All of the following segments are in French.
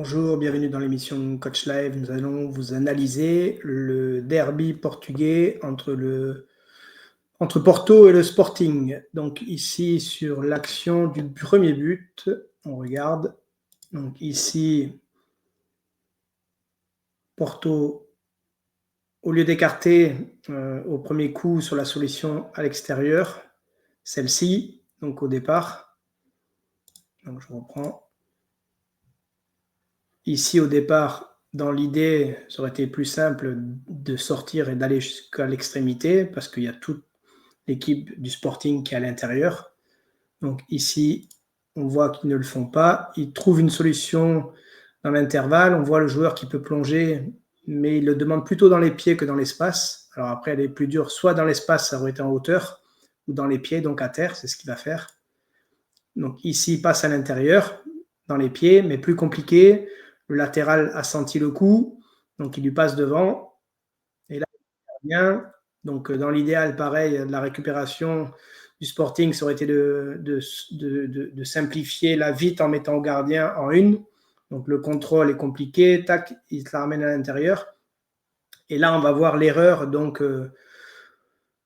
Bonjour, bienvenue dans l'émission Coach Live. Nous allons vous analyser le derby portugais entre Porto et le Sporting. Donc ici, sur l'action du premier but, on regarde. Donc ici, Porto, au lieu d'écarter au premier coup sur la solution à l'extérieur, celle-ci, donc au départ. Donc je reprends. Ici, au départ, dans l'idée, ça aurait été plus simple de sortir et d'aller jusqu'à l'extrémité parce qu'il y a toute l'équipe du Sporting qui est à l'intérieur. Donc ici, on voit qu'ils ne le font pas. Ils trouvent une solution dans l'intervalle. On voit le joueur qui peut plonger, mais il le demande plutôt dans les pieds que dans l'espace. Alors après, elle est plus dure. Soit dans l'espace, ça aurait été en hauteur, ou dans les pieds, donc à terre, c'est ce qu'il va faire. Donc ici, il passe à l'intérieur, dans les pieds, mais plus compliqué. Le latéral a senti le coup, donc il lui passe devant. Et là, il bien. Donc dans l'idéal, pareil, la récupération du Sporting, ça aurait été de simplifier la vite en mettant au gardien en une. Donc le contrôle est compliqué, tac, il se la ramène à l'intérieur. Et là, on va voir l'erreur, donc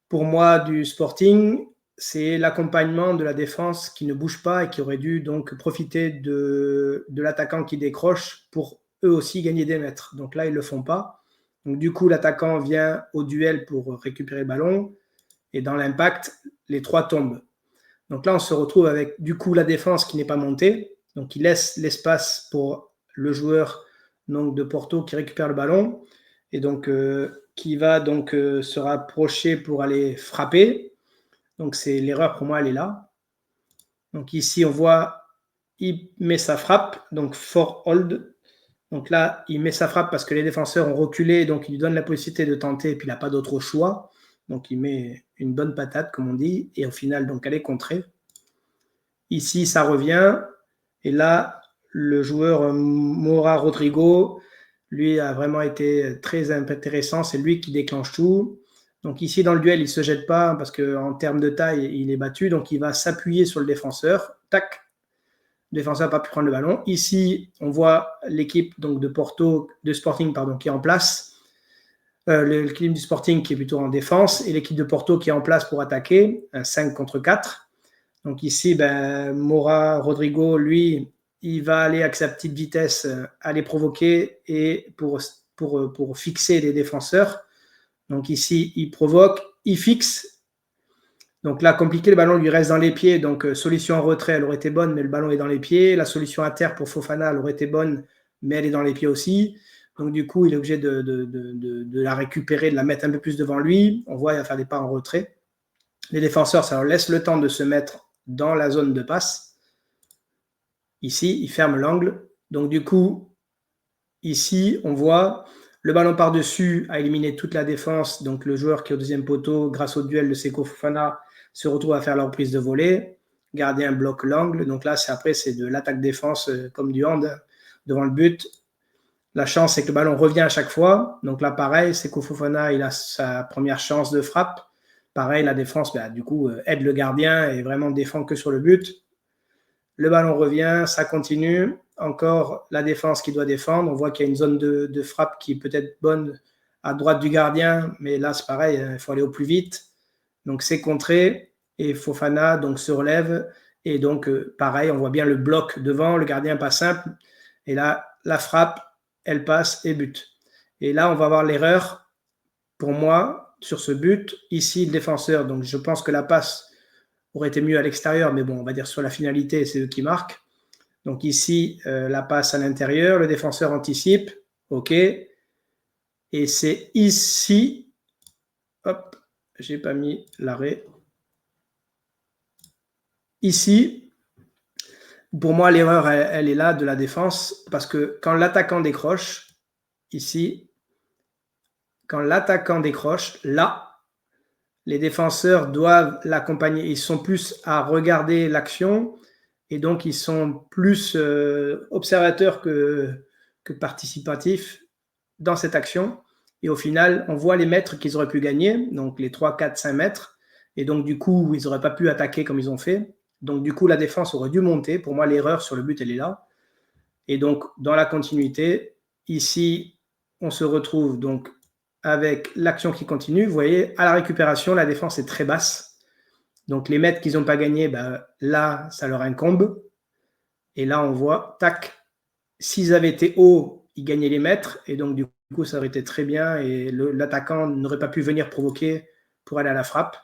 pour moi, du Sporting, c'est l'accompagnement de la défense qui ne bouge pas et qui aurait dû donc profiter de l'attaquant qui décroche pour eux aussi gagner des mètres. Donc là, ils ne le font pas. Donc du coup, l'attaquant vient au duel pour récupérer le ballon et dans l'impact, les trois tombent. Donc là, on se retrouve avec du coup la défense qui n'est pas montée. Donc il laisse l'espace pour le joueur donc, de Porto qui récupère le ballon et donc qui va donc se rapprocher pour aller frapper. Donc c'est l'erreur pour moi, elle est là. Donc ici, on voit, il met sa frappe, donc for hold. Donc là, il met sa frappe parce que les défenseurs ont reculé, donc il lui donne la possibilité de tenter, et puis il n'a pas d'autre choix. Donc il met une bonne patate, comme on dit, et au final, donc elle est contrée. Ici, ça revient, et là, le joueur Mora Rodrigo, lui, a vraiment été très intéressant. C'est lui qui déclenche tout. Donc ici, dans le duel, il ne se jette pas parce qu'en termes de taille, il est battu. Donc il va s'appuyer sur le défenseur. Tac, le défenseur n'a pas pu prendre le ballon. Ici, on voit l'équipe donc, de Sporting qui est en place. L'équipe du Sporting qui est plutôt en défense et l'équipe de Porto qui est en place pour attaquer. Un 5 contre 4. Donc ici, Mora Rodrigo, lui, il va aller avec sa petite vitesse aller provoquer et pour fixer les défenseurs. Donc ici, il provoque, il fixe. Donc là, compliqué, le ballon lui reste dans les pieds. Donc solution en retrait, elle aurait été bonne, mais le ballon est dans les pieds. La solution à terre pour Fofana, elle aurait été bonne, mais elle est dans les pieds aussi. Donc du coup, il est obligé de la récupérer, de la mettre un peu plus devant lui. On voit, il va faire des pas en retrait. Les défenseurs, ça leur laisse le temps de se mettre dans la zone de passe. Ici, il ferme l'angle. Donc du coup, ici, on voit le ballon par-dessus a éliminé toute la défense. Donc le joueur qui est au deuxième poteau, grâce au duel de Seko Fofana, se retrouve à faire leur prise de volée. Gardien bloque l'angle. Donc là, c'est de l'attaque-défense comme du hand devant le but. La chance, c'est que le ballon revient à chaque fois. Donc là, pareil, Seko Fofana, il a sa première chance de frappe. Pareil, la défense, du coup, aide le gardien et vraiment défend que sur le but. Le ballon revient, ça continue. Encore la défense qui doit défendre. On voit qu'il y a une zone de frappe qui est peut-être bonne à droite du gardien, mais là, c'est pareil, il faut aller au plus vite. Donc, c'est contré et Fofana donc, se relève. Et donc, pareil, on voit bien le bloc devant, le gardien pas simple. Et là, la frappe, elle passe et but. Et là, on va voir l'erreur, pour moi, sur ce but. Ici, le défenseur, donc je pense que la passe aurait été mieux à l'extérieur, mais bon, on va dire sur la finalité, c'est eux qui marquent. Donc ici, la passe à l'intérieur, le défenseur anticipe, ok. Et c'est ici, hop, j'ai pas mis l'arrêt. Ici, pour moi, l'erreur, elle est là de la défense, parce que quand l'attaquant décroche, ici, quand l'attaquant décroche, là, les défenseurs doivent l'accompagner. Ils sont plus à regarder l'action et donc ils sont plus observateurs que participatifs dans cette action. Et au final, on voit les mètres qu'ils auraient pu gagner, donc les 3, 4, 5 mètres. Et donc du coup, ils n'auraient pas pu attaquer comme ils ont fait. Donc du coup, la défense aurait dû monter. Pour moi, l'erreur sur le but, elle est là. Et donc, dans la continuité, ici, on se retrouve donc avec l'action qui continue. Vous voyez, à la récupération, la défense est très basse. Donc, les mètres qu'ils n'ont pas gagnés, bah, là, ça leur incombe. Et là, on voit, tac, s'ils avaient été hauts, ils gagnaient les mètres. Et donc, du coup, ça aurait été très bien. Et l'attaquant n'aurait pas pu venir provoquer pour aller à la frappe.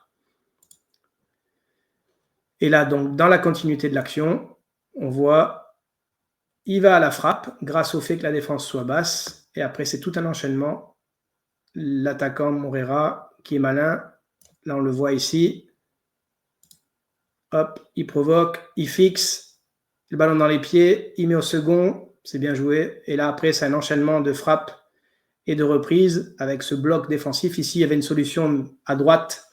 Et là, donc, dans la continuité de l'action, on voit, il va à la frappe grâce au fait que la défense soit basse. Et après, c'est tout un enchaînement. L'attaquant Moreira, qui est malin, là, on le voit ici. Hop, il provoque, il fixe le ballon dans les pieds, il met au second, c'est bien joué. Et là, après, c'est un enchaînement de frappes et de reprises avec ce bloc défensif. Ici, il y avait une solution à droite.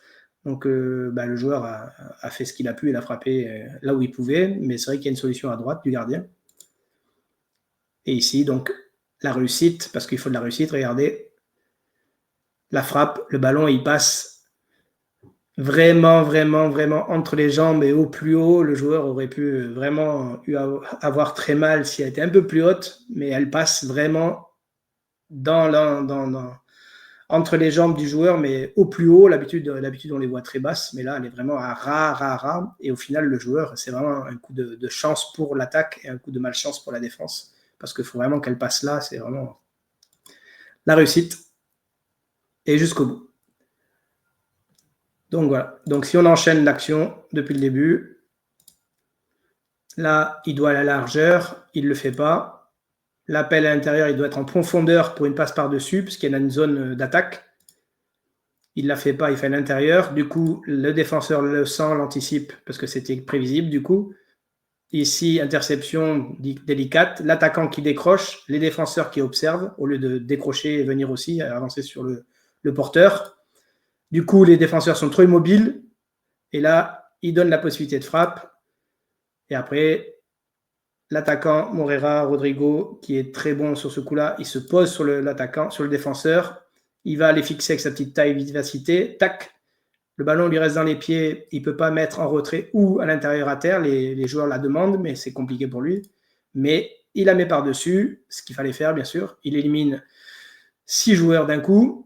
Donc, le joueur a fait ce qu'il a pu, il a frappé là où il pouvait. Mais c'est vrai qu'il y a une solution à droite du gardien. Et ici, donc, la réussite, parce qu'il faut de la réussite, regardez. La frappe, le ballon, il passe vraiment entre les jambes et au plus haut. Le joueur aurait pu vraiment avoir très mal si elle était un peu plus haute, mais elle passe vraiment entre les jambes du joueur, mais au plus haut. L'habitude, on les voit très basses, mais là, elle est vraiment à ras. Et au final, le joueur, c'est vraiment un coup de chance pour l'attaque et un coup de malchance pour la défense, parce qu'il faut vraiment qu'elle passe là. C'est vraiment la réussite et jusqu'au bout. Donc voilà. Donc si on enchaîne l'action depuis le début, là, il doit aller à la largeur, il ne le fait pas. L'appel à l'intérieur, il doit être en profondeur pour une passe par-dessus, parce qu'il y a une zone d'attaque. Il ne la fait pas, il fait à l'intérieur. Du coup, le défenseur le sent, l'anticipe, parce que c'était prévisible du coup. Ici, interception délicate. L'attaquant qui décroche, les défenseurs qui observent, au lieu de décrocher et venir aussi avancer sur le porteur. Du coup, les défenseurs sont trop immobiles. Et là, il donne la possibilité de frappe. Et après, l'attaquant Moreira, Rodrigo, qui est très bon sur ce coup-là, il se pose sur l'attaquant, sur le défenseur. Il va aller fixer avec sa petite taille et vivacité. Tac, le ballon lui reste dans les pieds. Il ne peut pas mettre en retrait ou à l'intérieur à terre. Les joueurs la demandent, mais c'est compliqué pour lui. Mais il la met par-dessus, ce qu'il fallait faire, bien sûr. Il élimine 6 joueurs d'un coup.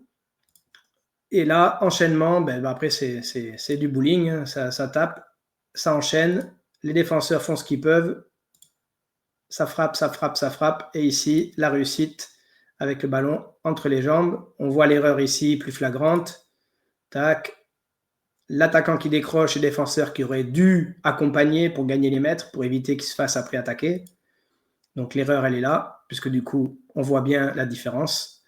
Et là, enchaînement, après, c'est du bowling. Ça tape, ça enchaîne. Les défenseurs font ce qu'ils peuvent. Ça frappe. Et ici, la réussite avec le ballon entre les jambes. On voit l'erreur ici, plus flagrante. Tac. L'attaquant qui décroche et le défenseur qui aurait dû accompagner pour gagner les mètres, pour éviter qu'il se fasse après attaquer. Donc l'erreur, elle est là, puisque du coup, on voit bien la différence.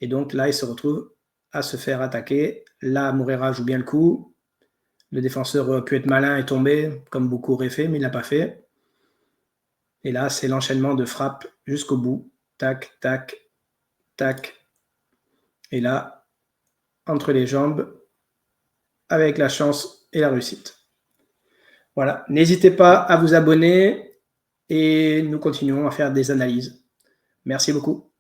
Et donc là, il se retrouve à se faire attaquer. Là, Moreira joue bien le coup. Le défenseur aurait pu être malin et tomber, comme beaucoup auraient fait, mais il ne l'a pas fait. Et là, c'est l'enchaînement de frappes jusqu'au bout. Tac, tac, tac. Et là, entre les jambes, avec la chance et la réussite. Voilà. N'hésitez pas à vous abonner et nous continuons à faire des analyses. Merci beaucoup.